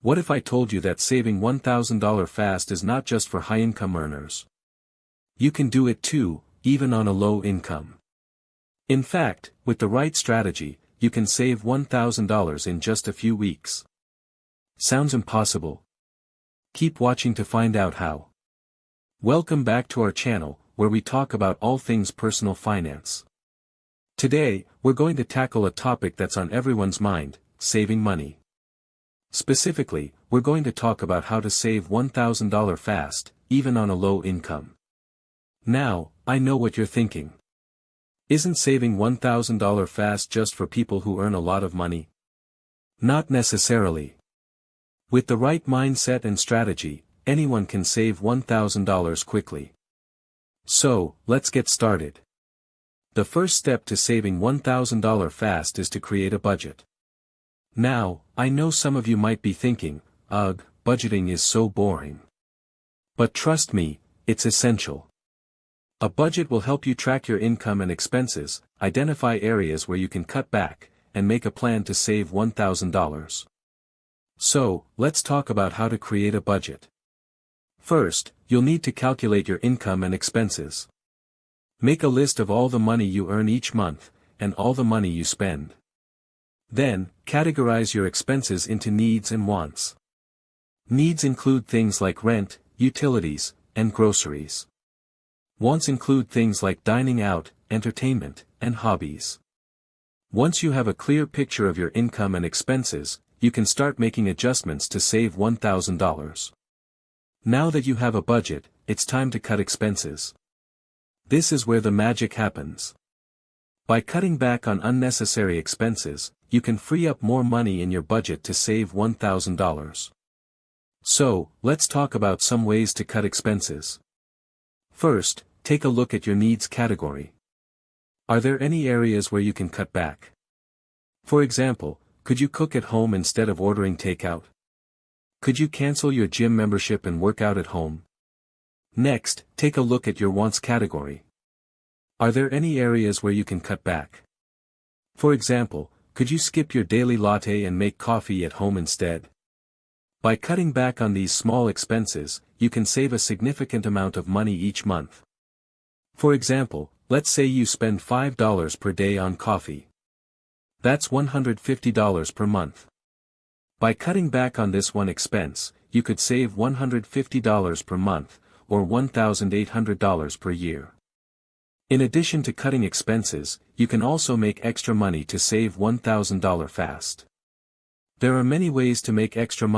What if I told you that saving $1,000 fast is not just for high-income earners? You can do it too, even on a low income. In fact, with the right strategy, you can save $1,000 in just a few weeks. Sounds impossible? Keep watching to find out how. Welcome back to our channel, where we talk about all things personal finance. Today, we're going to tackle a topic that's on everyone's mind: saving money. Specifically, we're going to talk about how to save $1,000 fast, even on a low income. Now, I know what you're thinking. Isn't saving $1,000 fast just for people who earn a lot of money? Not necessarily. With the right mindset and strategy, anyone can save $1,000 quickly. So, let's get started. The first step to saving $1,000 fast is to create a budget. Now, I know some of you might be thinking, ugh, budgeting is so boring. But trust me, it's essential. A budget will help you track your income and expenses, identify areas where you can cut back, and make a plan to save $1,000. So, let's talk about how to create a budget. First, you'll need to calculate your income and expenses. Make a list of all the money you earn each month, and all the money you spend. Then, categorize your expenses into needs and wants. Needs include things like rent, utilities, and groceries. Wants include things like dining out, entertainment, and hobbies. Once you have a clear picture of your income and expenses, you can start making adjustments to save $1,000. Now that you have a budget, it's time to cut expenses. This is where the magic happens. By cutting back on unnecessary expenses, you can free up more money in your budget to save $1,000. So, let's talk about some ways to cut expenses. First, take a look at your needs category. Are there any areas where you can cut back? For example, could you cook at home instead of ordering takeout? Could you cancel your gym membership and work out at home? Next, take a look at your wants category. Are there any areas where you can cut back? For example, could you skip your daily latte and make coffee at home instead? By cutting back on these small expenses, you can save a significant amount of money each month. For example, let's say you spend $5 per day on coffee. That's $150 per month. By cutting back on this one expense, you could save $150 per month, or $1,800 per year. In addition to cutting expenses, you can also make extra money to save $1,000 fast. There are many ways to make extra money.